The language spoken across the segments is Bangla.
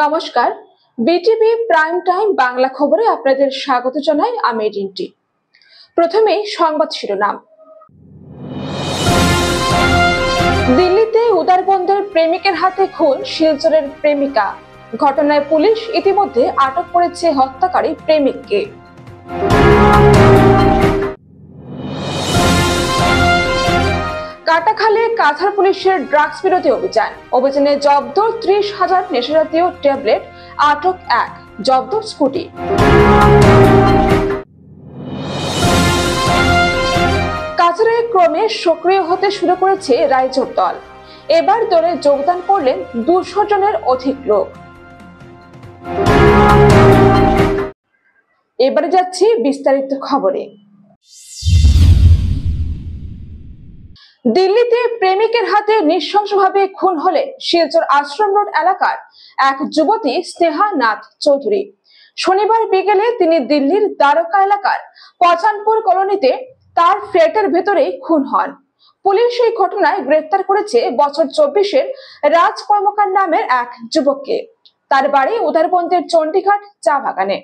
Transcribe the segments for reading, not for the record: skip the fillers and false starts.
নমস্কার, বিটিভি প্রাইম টাইম বাংলা খবরে আপনাদের স্বাগত জানাই আমি রিন্টি। প্রথমেই সংবাদ শিরোনাম। দিল্লিতে উদারবন্দের প্রেমিকের হাতে খুন শিলচরের প্রেমিকা। ঘটনায় পুলিশ ইতিমধ্যে আটক করেছে হত্যাকারী প্রেমিককে। কাটাখালে কাছাড় পুলিশের ড্রাগস বিরোধী অভিযানে জব্দ 30,000 নেশাজাতীয় ট্যাবলেট, আটক 1, জব্দ স্কুটি। কাছাড়ে ক্রমে সক্রিয় হতে শুরু করেছে রাইজোর দল। এবার দলে যোগদান করলেন 200 জনের অধিক লোক। এবারে যাচ্ছি বিস্তারিত খবরে। দিল্লিতে প্রেমিকের হাতে নৃশংসভাবে খুন হলেন শিলচর আশ্রম রোড এলাকার এক যুবতী স্নেহা নাথ চৌধুরী। শনিবার বিকেলে তিনি দিল্লির দ্বারকা এলাকার পচানপুর কলোনিতে তার ফ্ল্যাটের ভেতরেই খুন হন। পুলিশ এই ঘটনায় গ্রেফতার করেছে বছর 24-এর রাজ কর্মকার নামের এক যুবককে। তার বাড়ি উদারবন্দের চণ্ডীঘাট চা বাগানে।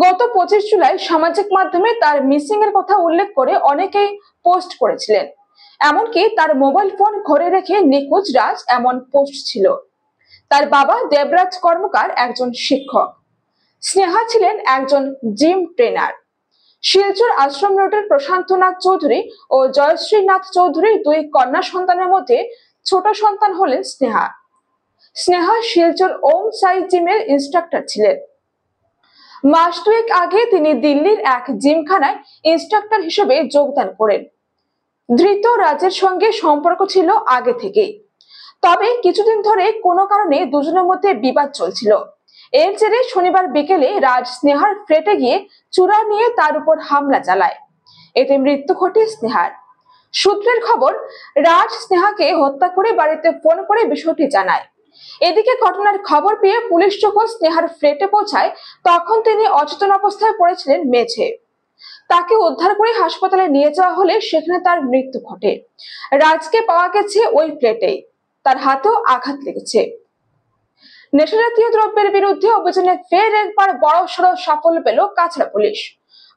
গত 25 জুলাই সামাজিক মাধ্যমে তার মিসিং এর কথা উল্লেখ করে অনেকেই পোস্ট করেছিলেন। এমনকি তার মোবাইল ফোন ঘরে রেখে নিখোঁজ রাজ এমন পোস্ট ছিল। তার বাবা দেবরাজ কর্মকার একজন শিক্ষক, স্নেহা ছিলেন একজন জিম ট্রেনার। শিলচর আশ্রম রোডের প্রশান্ত নাথ চৌধুরী ও জয়শ্রী নাথ চৌধুরীর 2 কন্যা সন্তানের মধ্যে ছোট সন্তান হলেন স্নেহা। স্নেহা শিলচর ওম সাই জিমের ইনস্ট্রাক্টর ছিলেন। মাস 2 আগে তিনি দিল্লির এক জিমখানায় ইনস্ট্রাক্টর হিসেবে যোগদান করেন। ধৃত রাজের সঙ্গে সম্পর্ক ছিল আগে থেকেই, তবে কিছুদিন ধরে কোনো কারণে দুজনের মধ্যে বিবাদ চলছিল। এর জেরে শনিবার বিকেলে রাজ স্নেহার ফ্ল্যাটে গিয়ে চূড়া নিয়ে তার উপর হামলা চালায়। এতে মৃত্যু ঘটে স্নেহার। সূত্রের খবর, রাজ স্নেহাকে হত্যা করে বাড়িতে ফোন করে বিষয়টি জানায়। এদিকে ঘটনার খবর পেয়ে পুলিশ যখন স্নেহার ফ্ল্যাটে পৌঁছায় তখন তিনি অচেতন অবস্থায় পড়েছিলেন মেঝে। তাকে উদ্ধার করে হাসপাতালে নিয়ে যাওয়া হলে সেখানে তার মৃত্যু ঘটে। রাজকে পাওয়া গেছে ওই ফ্ল্যাটেই, তার হাতেও আঘাত লেগেছে। নেশাজাতীয় দ্রব্যের বিরুদ্ধে অভিযানে ফের একবার বড়সড় সাফল্য পেল কাছাড় পুলিশ।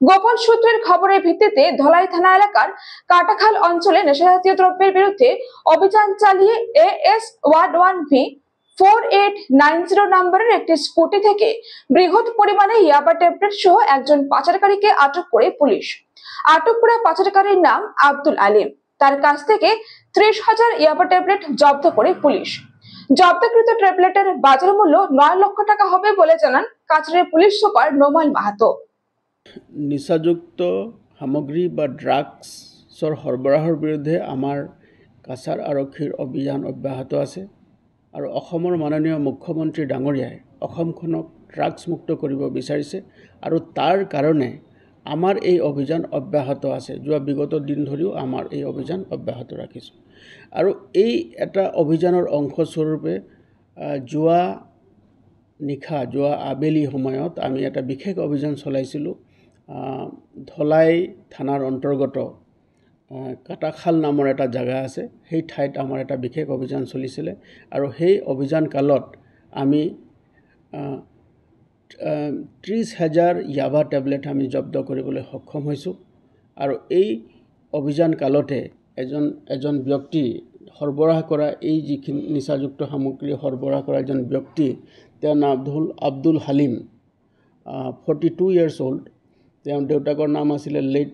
গোপন সূত্রের খবরের ভিত্তিতে ধলাই থানা এলাকার কাটাখাল অঞ্চলে নেশাজাতীয় দ্রব্যের বিরুদ্ধে অভিযান চালিয়ে AS 11V 4890 নম্বরের একটি স্কুটি থেকে বৃহৎ পরিমাণে ইয়াবা ট্যাবলেট সহ একজন পাচারকারীকে আটক করে পুলিশ। আটক করা পাচারকারীর নাম আব্দুল আলিম। তার কাছ থেকে 30,000 ইয়াবা ট্যাবলেট জব্দ করে পুলিশ। জব্দকৃত ট্যাবলেটের বাজার মূল্য 9 লক্ষ টাকা হবে বলে জানান কাছাড়ের পুলিশ সুপার নোমাল মাহাতো। নিচাযুক্ত সামগ্ৰী বা ড্ৰাগছৰ সৰবৰাহৰ বিৰুদ্ধে আমাৰ কাছাৰ আৰক্ষীৰ অভিযান অব্যাহত আছে আৰু অসমৰ মাননীয় মুখ্যমন্ত্ৰী ডাঙৰীয়াই অসমখনক ড্ৰাগছ মুক্ত কৰিব বিচাৰিছে আৰু তাৰ কাৰণে আমাৰ এই অভিযান অব্যাহত আছে। যোৱা বিগত দিন ধৰিও আমাৰ এই অভিযান অব্যাহত ৰাখিছোঁ আৰু এই এটা অভিযানৰ অংশস্বৰূপে যোৱা আবেলি সময়ত আমি এটা বিশেষ অভিযান চলাইছিলোঁ। ধলাই থানাৰ অন্তৰ্গত কাটাখাল নামৰ এটা জাগা আছে, সেই ঠাইত আমাৰ এটা বিশেষ অভিযান চলিছিলে আৰু সেই অভিযান কালত আমি 30,000 ইয়াবা টেবলেট আমি জব্দ কৰিবলৈ সক্ষম হৈছোঁ। আৰু এই অভিযান কালতে এজন ব্যক্তি সৰবৰাহ কৰা এই যিখিনি নিচাযুক্ত সামগ্ৰী সৰবৰাহ কৰা এজন ব্যক্তি, তেওঁৰ নাম আব্দুল হালিম, 42 years old। তেওঁৰ দেউতাকৰ নাম আছিলে লেট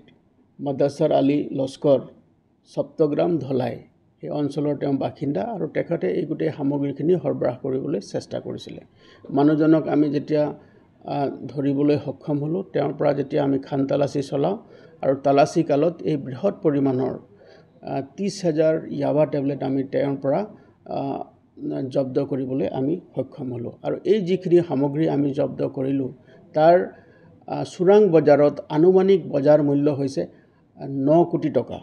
মদাছাৰ আলী লস্কৰ, সপ্তগ্ৰাম ধলাই, এই অঞ্চলৰ তেওঁ বাসিন্দা আৰু তেখেতে এই গোটেই সামগ্ৰীখিনি সৰবৰাহ কৰিবলৈ চেষ্টা কৰিছিলে। মানুহজনক আমি যেতিয়া ধৰিবলৈ সক্ষম হ'লোঁ, তেওঁৰ পৰা যেতিয়া আমি খান তালাচী চলাওঁ আৰু তালাচী কালত এই বৃহৎ পৰিমাণৰ 30,000 ইয়াবা টেবলেট আমি তেওঁৰ পৰা জব্দ কৰিবলৈ আমি সক্ষম হ'লোঁ। আৰু এই যিখিনি সামগ্ৰী আমি জব্দ কৰিলোঁ তাৰ চোৰাং বজাৰত আনুমানিক বজাৰ মূল্য হৈছে 9 কোটি টাকা।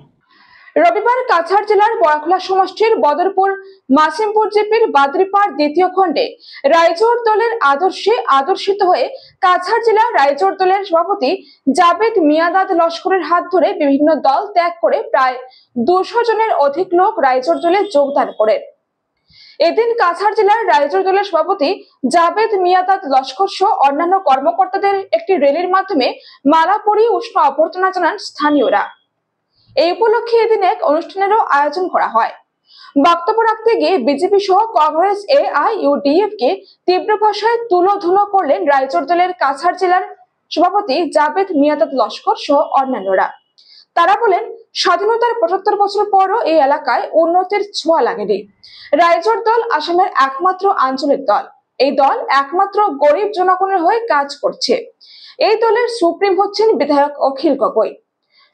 রবিবার কাছাড় জেলার বড়খলা সমষ্টির বদরপুর মাসিমপুর জিপির বাদরিপাড় 2য় খণ্ডে রাইজোর দলের আদর্শে আদর্শিত হয়ে কাছাড় জেলার রাইজোর দলের সভাপতি জাবেদ মিয়াদাদ লস্করের হাত ধরে বিভিন্ন দল ত্যাগ করে প্রায় 200 জনের অধিক লোক রাইজোর দলে যোগদান করেন। এদিন কাছাড় জেলার রাইজর দলের সভাপতি জাবেদ মিয়াদাদ লস্কর সহ অন্যান্য কর্মকর্তাদের একটি র্যালির মাধ্যমে মালা পরিয়ে উষ্ণ অভ্যর্থনা জানান স্থানীয়রা। এই উপলক্ষে এদিন এক অনুষ্ঠানেরও আয়োজন করা হয়। বক্তব্য রাখতে গিয়ে বিজেপি সহ কংগ্রেস AIUDF কে তীব্র ভাষায় তুলোধুলো করলেন রাইজর দলের কাছাড় জেলার সভাপতি জাবেদ মিয়াদাদ লস্কর সহ অন্যান্যরা। তারা বলেন, স্বাধীনতার ৭৫ বছর পরও এই এলাকায় উন্নতির ছোঁয়া লাগেনি। রাইজর দল আসামের একমাত্র আঞ্চলিক দল। এই দল একমাত্র গরিব জনগণের হয়ে কাজ করছে। এই দলের সুপ্রিম হচ্ছেন বিধায়ক অখিল গগৈ।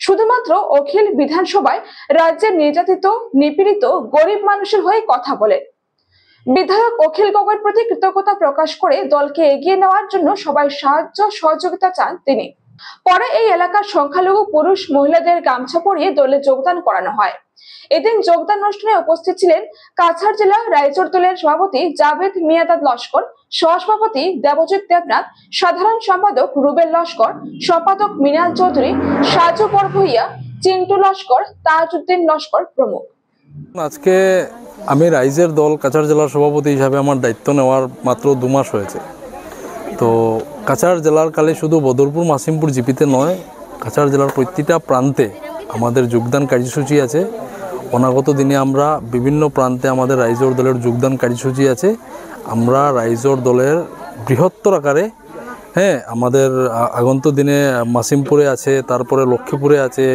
শুধুমাত্র অখিল বিধানসভায় রাজ্যের নির্যাতিত নিপীড়িত গরিব মানুষের হয়ে কথা বলেন। বিধায়ক অখিল গগৈর প্রতি কৃতজ্ঞতা প্রকাশ করে দলকে এগিয়ে নেওয়ার জন্য সবাই সাহায্য সহযোগিতা চান তিনি। পরে এই এলাকার সংখ্যালঘু পুরুষ মহিলাদের গামছা পরিয়ে দলে যোগদান করানো হয়। এদিন যোগদান অনুষ্ঠানে উপস্থিত ছিলেন কাছাড় জেলা রাইজর দলের সভাপতি জাবেদ মিয়াদাদ লস্কর, সহসভাপতি দেবজিৎ দেবনাথ, সাধারণ সম্পাদক রুবেল লস্কর, সম্পাদক মিনাল চৌধুরী, সাজু বরভুইয়া, চিন্টু লস্কর, তাজউদ্দিন লস্কর প্রমুখ। আজকে আমি রাইজের দল কাছাড় জেলার সভাপতি হিসাবে আমার দায়িত্ব নেওয়ার মাত্র 2 মাস হয়েছে। তো কাছাড় জেলার কালে শুধু বদরপুর মাসিমপুর জিপিতে নয়, কাছাড় জেলার প্রতিটা প্রান্তে আমাদের যোগদান কার্যসূচি আছে। অনাগত দিনে আমরা বিভিন্ন প্রান্তে আমাদের রাইজর দলের যোগদান কার্যসূচি আছে। আমরা রাইজর দলের বৃহত্তর আকারে আমাদের আগন্ত দিনে মাসিমপুরে আছে, তারপরে লক্ষ্মীপুরে আছে,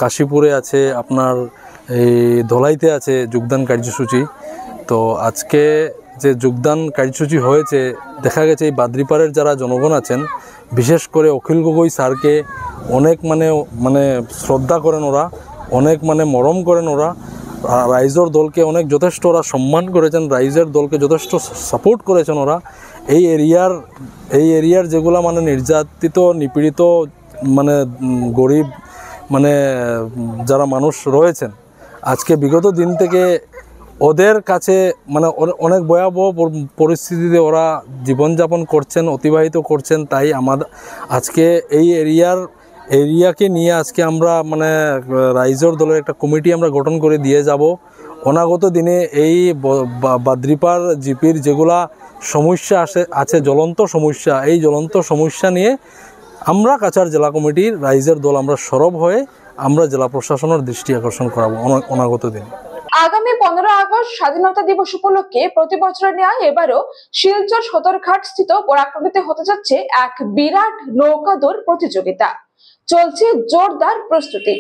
কাশীপুরে আছে, আপনার এই ধলাইতে আছে যোগদান কার্যসূচি। তো আজকে যে যোগদান কার্যসূচি হয়েছে, দেখা গেছে এই বাদ্রিপাড়ের যারা জনগণ আছেন, বিশেষ করে অখিল গগৈ স্যারকে অনেক মানে শ্রদ্ধা করেন ওরা, অনেক মরম করেন ওরা। রাইজর দলকে অনেক যথেষ্ট ওরা সম্মান করেছেন, রাইজের দলকে যথেষ্ট সাপোর্ট করেছেন ওরা। এই এরিয়ার যেগুলা নির্যাতিত নিপীড়িত গরিব যারা মানুষ রয়েছেন, আজকে বিগত দিন থেকে ওদের কাছে অনেক ভয়াবহ পরিস্থিতিতে ওরা জীবনযাপন করছেন, অতিবাহিত করছেন। তাই আজকে এই এরিয়াকে নিয়ে আজকে আমরা রাইজর দলের একটা কমিটি আমরা গঠন করে দিয়ে যাব। অনাগত দিনে এই বাদ্রিপাড় জিপির যেগুলা সমস্যা আছে জ্বলন্ত সমস্যা, এই জ্বলন্ত সমস্যা নিয়ে আমরা কাছাড় জেলা কমিটির রাইজের দল আমরা সরব হয়ে আমরা জেলা প্রশাসনের দৃষ্টি আকর্ষণ করাবো অনাগত দিনে। আগামী 15 আগস্ট স্বাধীনতা দিবস উপলক্ষে প্রতি বছরের ন্যায় এবারও শিলচর সদরঘাট স্থিত বরাকনদীতে হতে যাচ্ছে এক বিরাট নৌকা দৌড় প্রতিযোগিতা। চলছে জোরদার প্রস্তুতি,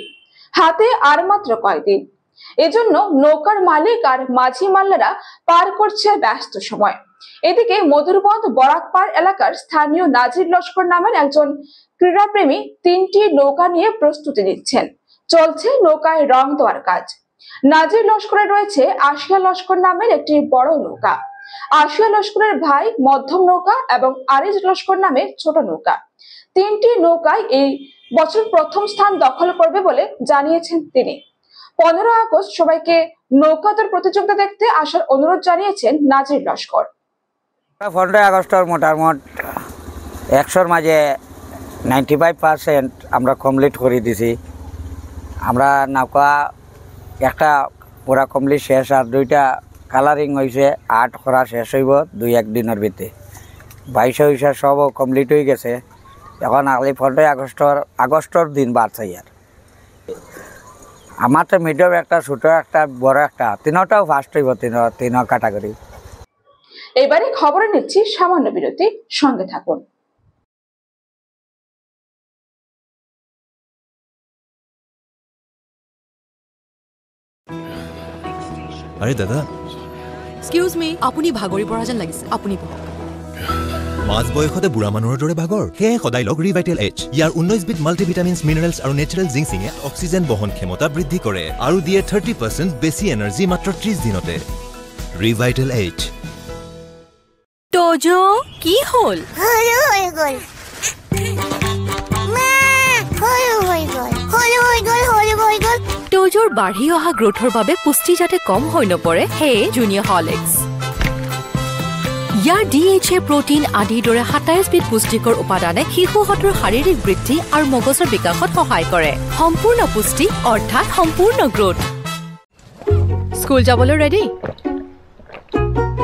হাতে আর মাত্র কয়েকদিন। এজন্য নৌকার মালিক আর মাঝি মাল্লারা পার করছে ব্যস্ত সময়। এদিকে মধুরবন্ধ বরাকপাড় এলাকার স্থানীয় নাজির লস্কর নামের একজন ক্রীড়াপ্রেমী 3টি নৌকা নিয়ে প্রস্তুতি নিচ্ছেন। চলছে নৌকায় রং দেওয়ার কাজ। নাজির লস্করে রয়েছে আশিয়া লস্কর নামের একটি বড় নৌকা, আশিয়া লস্করের ভাই মধ্যম নৌকা এবং আরিজ লস্কর নামের ছোট নৌকা। 3টি নৌকায় এই বছর প্রথম স্থান দখল করবে বলে জানিয়েছেন তিনি। 15 আগস্ট সবাইকে নৌকাদৌড় প্রতিযোগিতা দেখতে আসার অনুরোধ জানিয়েছেন নাজির লস্কর। 15 আগস্টের মোটামুট 100-র মাঝে 95% আমরা কমপ্লিট করে দিছি। আমরা নৌকা একটা পুরা কমপ্লিট শেষ, আর 2টা কালারিং হয়েছে, 8 করা শেষ হইব 2-1 দিনের ভিতরে। 22 সব কমপ্লিট হয়ে গেছে। এখন আগলি 15 আগস্টর দিন বাদ চাই। আর আমার তো মিডিয়াম একটা, ছোটো একটা, বড় একটা, তিনটাও ফার্স্ট হইব, তিন ক্যাটাগরি। এবারে খবরে নিচ্ছি সামান্য বিরতি, সঙ্গে থাকুন। আরে দাদা, এক্সকিউজ মি, আপুনি ভাগৰি পৰা যেন লাগিছে, আপুনি বহক। মাজ বয়সতে বুঢ়া মানুহৰ দৰে ভাগৰ? সেয়ে সদায় লগ ৰিভাইটেল এইচ। ইয়াৰ 19বিধ মাল্টিভিটামিনছ, মিনাৰেলছ আৰু নেচাৰেল জিংচিঙে অক্সিজেন বহন ক্ষমতা বৃদ্ধি কৰে আৰু দিয়ে 30% বেছি এনাৰ্জি মাত্ৰ 30 দিনতে। ৰিভাইটেল এইচ। তোজো কি হ'ল? তোজোৰ বাঢ়ি অহা গ্ৰোথৰ বাবে পুষ্টি যাতে কম হৈ নপৰে, সেয়ে জুনিয়ৰ হৰলিক্স। ইয়াৰ DHA, প্ৰটিন আদিৰ দৰে 27 বিধ পুষ্টিকৰ উপাদানে শিশুহঁতৰ শাৰীৰিক বৃদ্ধি আৰু মগজৰ বিকাশত সহায় কৰে। সম্পূৰ্ণ পুষ্টি অৰ্থাৎ সম্পূৰ্ণ গ্ৰোথ। স্কুল যাবলৈ ৰেডি?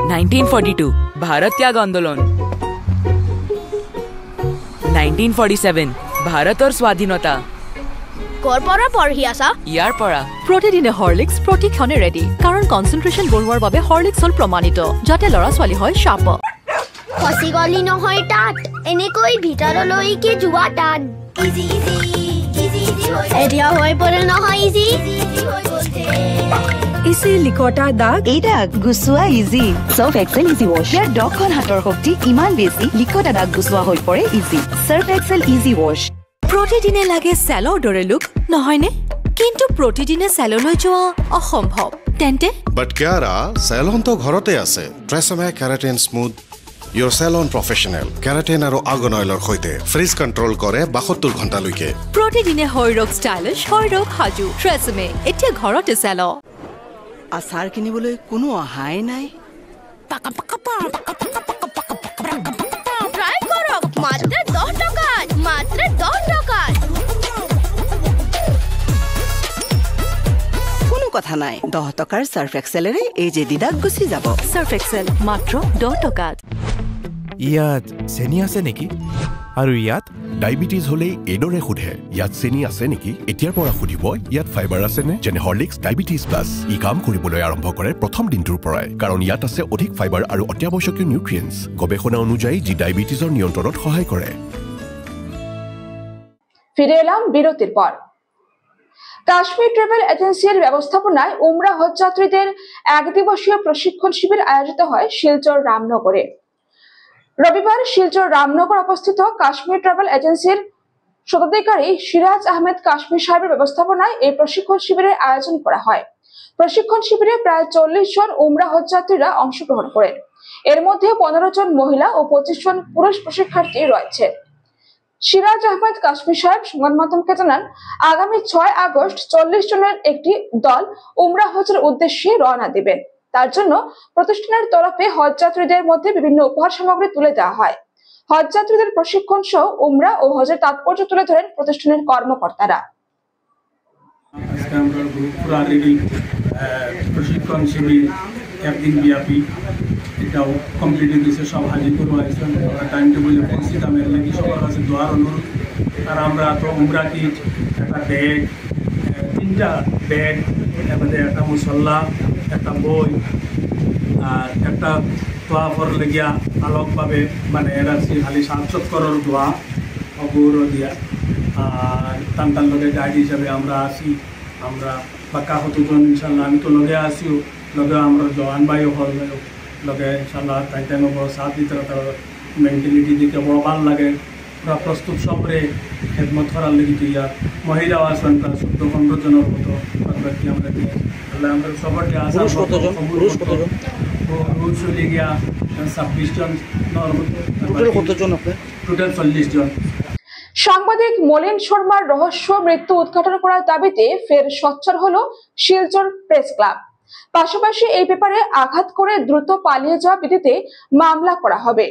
1942 भारत त्याग आंदोलन, 1947 ভাৰতৰ স্বাধীনতা। কৰ পৰা পঢ়ি আছা? ইয়াৰ পৰা। প্ৰতিদিনে হৰলিক্স প্ৰতিক্ষণে ৰেডি, কাৰণ কনচেন্ট্ৰেশ্যন বঢ়োৱাৰ বাবে হৰলিক্স হ'ল প্ৰমাণিত, যাতে ল'ৰা ছোৱালী হয় শাপ। খচি গলি নহয় তাত, এনেকৈ ভিতৰলৈকে যোৱা টান। এতিয়া হৈ পৰে নহয় ইজি। ইজি লিকটা দাগ, এই দাগ গুচোৱা easy. Surf Excel easy wash, ইয়াৰ 10খন হাতৰ শক্তি ইমান বেছি, লিকটা দাগ গুচোৱা হৈ পৰে easy. Surf Excel easy wash. প্ৰতিদিনে লাগে চেলৰ দৰে লুক, নহয়নে? কিন্তু প্ৰতিদিনে চেললৈ যোৱা অসম্ভৱ। তেন্তে বাট কিয়াৰা চেলন তো ঘৰতে আছে। Tresemme keratin smooth your salon professional keratin আৰু আৰ্গন অইলৰ সৈতে ফ্ৰিজ কণ্ট্ৰল কৰে 72 ঘণ্টালৈকে। প্ৰতিদিনে শৰীৰক ষ্টাইলিছ, শৰীৰক সাজু। ট্ৰেছমে এতিয়া ঘৰতে চেল। আচাৰ কিনিবলৈ কোনো অহাই নাই। ট্ৰাই কৰক, মাত্ৰ 10 টকাত, মাত্ৰ 10 টকাত। কোনো কথা নাই, 10 টকাৰ সাৰ্ফ এক্সেলেৰে এই যে দিদাক গুচি যাব। সাৰ্ফ এক্সেল মাত্ৰ 10 টকাত। ইয়াত চেনি আছে নেকি? আৰু ইয়াত ডায়েবেটিছ হ'লেই এইদৰে সোধে, ইয়াত চেনি আছে নেকি? এতিয়াৰ পৰা সুধিব ইয়াত ফাইবাৰ আছেনে? যেনে হৰলিক্স ডায়েবেটিছ প্লাছ। ই কাম কৰিবলৈ আৰম্ভ কৰে প্ৰথম দিনটোৰ পৰাই, কাৰণ ইয়াত আছে অধিক ফাইবাৰ আৰু অত্যাৱশ্যকীয় নিউট্ৰিয়েণ্টছ, গৱেষণা অনুযায়ী যি ডায়েবেটিছৰ নিয়ন্ত্ৰণত সহায় কৰে। ফিরে এলাম বিরতির পর। কাশ্মীর ট্রাভেল এজেন্সির ব্যবস্থাপনায় উমরা হজ যাত্রীদের এক দিবসীয় প্রশিক্ষণ শিবির আয়োজিত হয় শিলচর রামনগরে। রবিবার শিলচর রামনগর অবস্থিত কাশ্মীর ট্রাভেল এজেন্সির স্বত্বাধিকারী সিরাজ আহমেদ কাশ্মীর সাহেবের ব্যবস্থাপনায় এই প্রশিক্ষণ শিবিরের আয়োজন করা হয়। প্রশিক্ষণ শিবিরে প্রায় 40 জন উমরা হজ যাত্রীরা অংশগ্রহণ করেন। এর মধ্যে 15 জন মহিলা ও 25 জন পুরুষ প্রশিক্ষার্থী রয়েছে। সিরাজ আহমেদ কাশ্মীর সাহেব সংবাদ মাধ্যমকে জানান, আগামী 6 আগস্ট 40 জনের একটি দল উমরা হজের উদ্দেশ্যে রওনা দিবেন। তার জন্য প্রতিষ্ঠানের তরফে হজ যাত্রীদের মধ্যে বিভিন্ন উপহার সামগ্রী তুলে দেওয়া হয়। হজ যাত্রীদের প্রশিক্ষণ সহ উমরা ও হজের তাৎপর্য তুলে ধরেন প্রতিষ্ঠানের কর্মকর্তারা। প্রশিক্ষণ শিবির একদিন ব্যাপী, এটাও কমপ্লিট হয়েছে, সব হাজির করবো আয়োজন। টাইম টেবিলে পৌঁছিত আমি লাগি সবার কাছে দোয়ার অনুরোধ। আর আমরা তো উমরা কিট, একটা ব্যাগ, 3টা ব্যাগ, এবারে একটা মুসল্লা, একটা বই আর একটা দোয়া ফর লেগিয়া আলোকভাবে মানে রাখছি খালি 7 চক্করের দোয়া অগুর দিয়া। আর তান্তার লগে গাইড হিসাবে আমরা আসি, আমরা বাক্কা হতজন ইনশাল্লাহ। আমি তো লগে আসিও, লগে আমরা জওয়ান ভাইও হল লগে ইনশাল্লাহ তাই সাথ দিতে মেন্টালিটি দিকে বড় ভাল লাগে। পুরা প্রস্তুত সবরে খেদমত করার লেগে তুই আর মহিলাও আসবেন প্রায় 14-15 জনের মতো ব্যক্তি আমরা দিয়ে তাহলে আমরা সবারকে আসা পুরুষ হলে গিয়া 26 জন, টোটাল 40 জন। সাংবাদিক মলিন শর্মার রহস্য মৃত্যু উদ্ঘাটন করার দাবিতে ফের সোচ্চার হলো শিলচর প্রেস ক্লাব। পাশাপাশি এই ব্যাপারে আঘাত করে দ্রুত পালিয়ে যাওয়া ব্যক্তিতে মামলা করা হবে।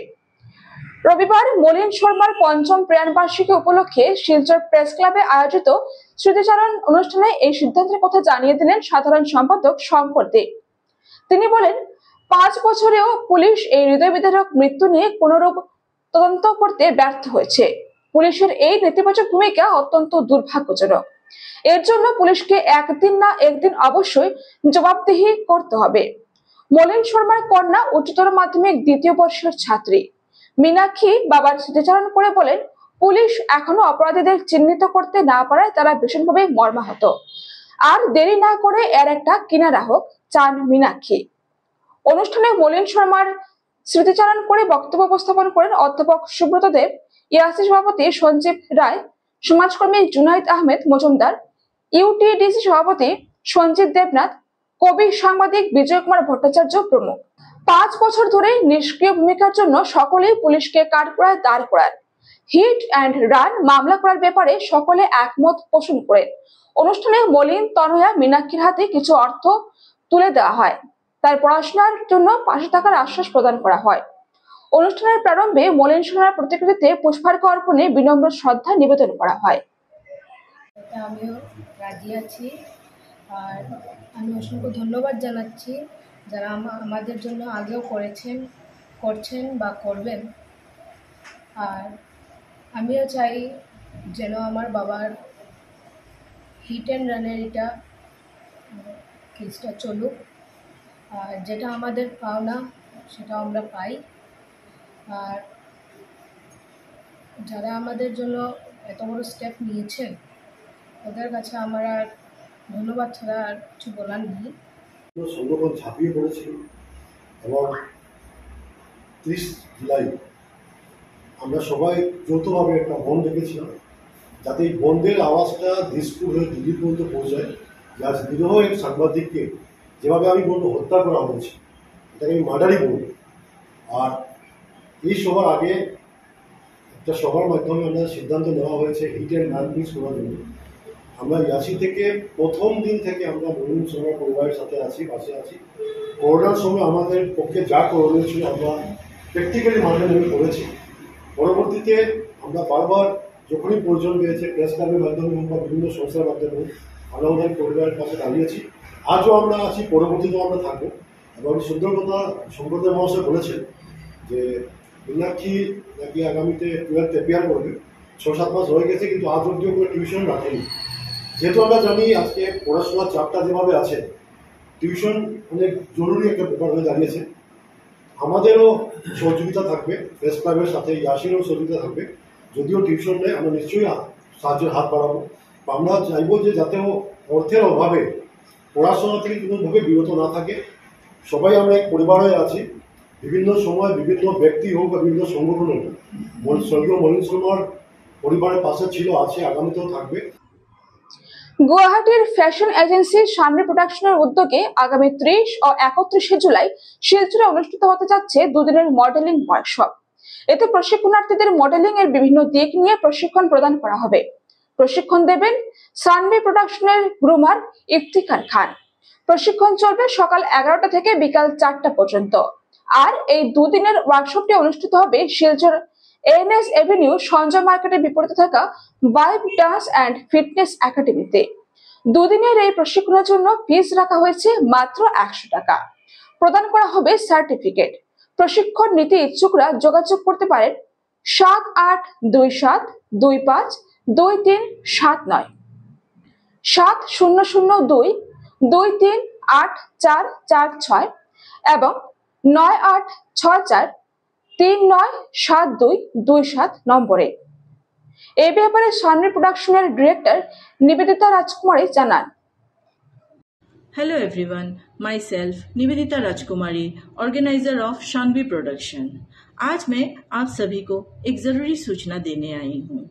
রবিবার মলিন শর্মার 5ম প্রয়াণবার্ষিকী উপলক্ষে শিলচর প্রেস ক্লাবে আয়োজিত স্মৃতিচারণ অনুষ্ঠানে এই সিদ্ধান্তের কথা জানিয়ে দিলেন সাধারণ সম্পাদক শঙ্কর দে। তিনি বলেন, 5 বছরেও পুলিশ এই হৃদয় বিদারক মৃত্যু নিয়ে কোনরূপ তদন্ত করতে ব্যর্থ হয়েছে। পুলিশের এই নেতিবাচক ভূমিকা অত্যন্ত দুর্ভাগ্যজনক। এর জন্য পুলিশকে একদিন না একদিন অবশ্যই জবাবদিহি করতে হবে। মলিন শর্মার কন্যা উচ্চতর মাধ্যমিক 2য় বর্ষের ছাত্রী মীনাক্ষী বাবার স্মৃতিচারণ করে বলেন, পুলিশ এখনো অপরাধীদের চিহ্নিত করতে না পারায় তারা ভীষণভাবে মর্মাহত। আর দেরি না করে এর একটা কিনারা হোক চান মীনাক্ষী। অনুষ্ঠানে মলিন শর্মার স্মৃতিচারণ করে বক্তব্য উপস্থাপন করেন অধ্যাপক সুব্রত দেব, ইয়াসি সভাপতি সঞ্জীব রায়, সমাজকর্মী জুনাইদ আহমেদ মজুমদার, ইউটিডিসি সভাপতি সঞ্জিত দেবনাথ, কবি সাংবাদিক বিজয় কুমার ভট্টাচার্য প্রমুখ। 5 বছর ধরে নিষ্ক্রিয় ভূমিকার জন্য সকলেই পুলিশকে কাঠগড়ায় দাঁড় করান। হিট অ্যান্ড রান মামলা করার ব্যাপারে সকলে একমত পোষণ করেন। অনুষ্ঠানে মলিন তনয়া মীনাক্ষীর হাতে কিছু অর্থ তুলে দেওয়া হয়। তার পড়াশোনার জন্য পাশে থাকার আশ্বাস প্রদান করা হয়। অনুষ্ঠানের প্রারম্ভে মলিন শর্মার প্রতিকৃতিতে পুষ্পার্ঘ্য অর্পণে বিনম্র শ্রদ্ধা নিবেদন করা হয়। আমিও রাজি আছি আর আমি অসংখ্য ধন্যবাদ জানাচ্ছি যারা আমাদের জন্য আগেও করছেন বা করবেন। আর আমিও চাই যেন আমার বাবার হিট অ্যান্ড রানের এটা কেসটা চলুক, আর যেটা আমাদের পাওনা সেটা আমরা পাই। আর যারা আমাদের জন্য এত বড় স্টেপ নিয়েছেন ওদের কাছে আমার আর ধন্যবাদ ছাড়া আর কিছু বলার নেই। সংগঠন ঝাঁপিয়ে পড়েছিল এবং 30 জুলাই আমরা সবাই যৌথভাবে একটা বন্ধ ডেকেছিলাম, যাতে এই বন্ধের আওয়াজটা দিসপুর হয়ে দিল্লি পর্যন্ত পৌঁছায়। যে আজ নিরীহ এক সাংবাদিককে যেভাবে আমি বলবো হত্যা করা হয়েছে, এটাকে আমি মার্ডারই বলব। আর এই সবার আগে একটা সভার মাধ্যমে আমাদের সিদ্ধান্ত নেওয়া হয়েছে হিট অ্যান্ড রান পিস করার জন্য। আমরা ইয়াসি থেকে প্রথম দিন থেকে আমরা মহিম সরকার পরিবারের সাথে আছি, পাশে আছি। করোনার সময় আমাদের পক্ষে যা করণীয় ছিল আমরা প্র্যাকটিক্যালি মাধ্যমে করেছি। পরবর্তীতে আমরা বারবার যখনই প্রয়োজন পেয়েছে প্রেস ক্লাবের মাধ্যমে হোক বা বিভিন্ন সংস্থার মাধ্যমে হোক আমরা আমাদের পরিবারের পাশে দাঁড়িয়েছি। আজও আমরা আছি, পরবর্তীতেও আমরা থাকবো। এবং সুন্দর কথা সম্প্রদায় মহাশয় বলেছেন যে মীনাক্ষী নাকি আগামীতে 12th অ্যাপিয়ার করবে। 6-7 মাস হয়ে গেছে কিন্তু আজ অব্দিও কোনো টিউশন রাখেনি। যেহেতু আমরা জানি আজকে পড়াশোনার চাপটা যেভাবে আছে, টিউশন অনেক জরুরি একটা ব্যাপার হয়ে দাঁড়িয়েছে। আমাদেরও সহযোগিতা থাকবে, প্রেস ক্লাবের সাথে ইয়াসিরও সহযোগিতা থাকবে। যদিও টিউশন নেই, আমরা নিশ্চয়ই সাহায্যের হাত বাড়াবো। আমরা চাইবো যে যাতে অর্থের অভাবে পড়াশোনা থেকে কোনোভাবে বিরত না থাকে। সবাই আমরা এক পরিবার হয়ে আছি। বিভিন্ন সময় বিভিন্ন ব্যক্তি হোক বা বিভিন্ন সংগঠন হোক, স্বর্গীয় মলিন শর্মার পরিবারের পাশে ছিল, আছে, আগামীতেও থাকবে। গুয়াহাটির ফ্যাশন এজেন্সি শানভি প্রোডাকশনের উদ্যোগে আগামী 30 ও 31 জুলাই শিলচরে অনুষ্ঠিত হতে যাচ্ছে দুদিনের মডেলিং ওয়ার্কশপ। এতে প্রশিক্ষণার্থীদের মডেলিং এর বিভিন্ন দিক নিয়ে প্রশিক্ষণ প্রদান করা হবে। প্রশিক্ষণ দেবেন শানভি প্রোডাকশনের গ্রুমার ইফতিকার খান। প্রশিক্ষণ চলবে সকাল 11টা থেকে বিকাল 4টা পর্যন্ত। আর এই দুদিনের ওয়ার্কশপটি অনুষ্ঠিত হবে শিলচর এনএস এভিনিউ সঞ্জয় মার্কেটের বিপরীতে থাকা ভাইব ডান্স অ্যান্ড ফিটনেস একাডেমিতে। দুদিনের এই প্রশিক্ষণের জন্য ফিস রাখা হয়েছে মাত্র 100 টাকা। প্রদান করা হবে সার্টিফিকেট। প্রশিক্ষণ নিতে ইচ্ছুকরা যোগাযোগ করতে পারেন 7826252379 7002238446 এবং 9864397227 নম্বরে। এই ব্যাপারে শানভি প্রোডাকশনের ডিরেক্টর নিবেদিতা রাজকুমারী জানান। Hello everyone, myself Nivedita Rajkumari, organiser of Shanvi production. आज मैं आप सभी को एक जरूरी सूचना देने आई हूँ।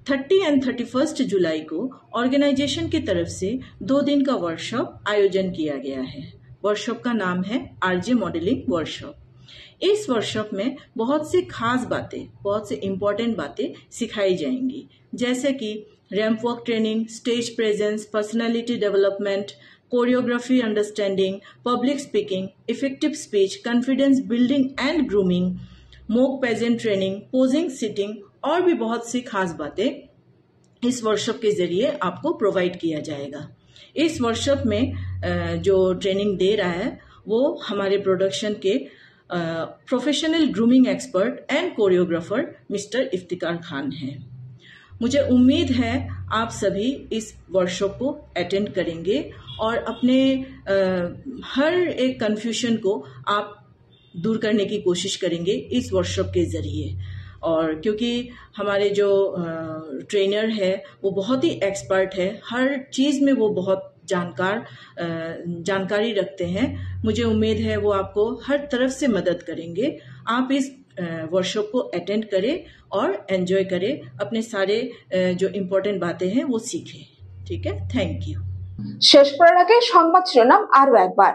30 और 31 जुलाई को ऑर्गेनाइजेशन की तरफ से 2 दिन का वर्कशॉप आयोजन किया गया है। वर्कशॉप का नाम है आरजे मॉडलिंग वर्कशॉप। इस वर्कशॉप में बहुत सी खास बातें, बहुत सी इम्पोर्टेंट बातें सिखाई जाएंगी, जैसे कि ramp walk training, stage presence, personality development, choreography understanding, public speaking, effective speech, confidence building and grooming, mock pageant training, posing, sitting और भी बहुत सी खास बातें इस वर्कशॉप के जरिए आपको प्रोवाइड किया जाएगा। इस वर्कशॉप में जो ट्रेनिंग दे रहा है वो हमारे प्रोडक्शन के professional grooming expert and choreographer mister Iftikhar Khan हैं। मुझे उम्मीद है आप सभी इस वर्कशॉप को अटेंड करेंगे और अपने हर एक कन्फ्यूजन को आप दूर करने की कोशिश करेंगे इस वर्कशॉप के ज़रिए। और क्योंकि हमारे जो ट्रेनर है वो बहुत ही एक्सपर्ट है, हर चीज़ में वो बहुत जानकारी रखते हैं, मुझे उम्मीद है वो आपको हर तरफ से मदद करेंगे। आप इस वर्कशॉप को अटेंड करें और एंजॉय करें, अपने सारे जो इम्पोर्टेंट बातें हैं वो सीखें। ठीक है, थैंक यू। শেষ করার আগে সংবাদ শিরোনাম আরো একবার।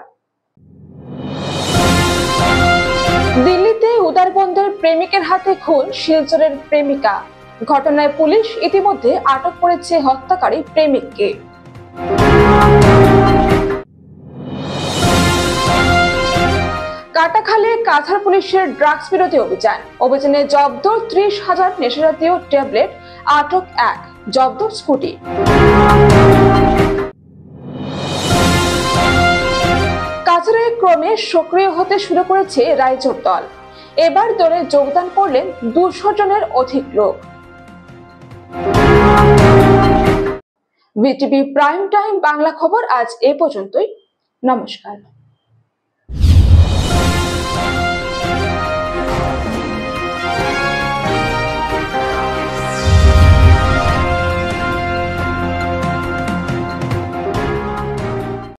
দিল্লিতে উদারবন্দের প্রেমিকের হাতে খুন শিলচরের প্রেমিকা। ঘটনায় পুলিশ ইতিমধ্যে আটক করেছে হত্যাকারী প্রেমিককে। কাটাখালী কাছাড় পুলিশের ড্রাগস বিরোধী অভিযানে জব্দ 30,000 নেশাজাতীয় ট্যাবলেট, আটক 1, জব্দ স্কুটি। কাছাড়ে ক্রমে সক্রিয় হতে শুরু করেছে রাইজোর দল। এবার দলে যোগদান করলেন 200 জনের অধিক লোক। বিটিভি প্রাইম টাইম বাংলা খবর আজ এ পর্যন্তই। নমস্কার।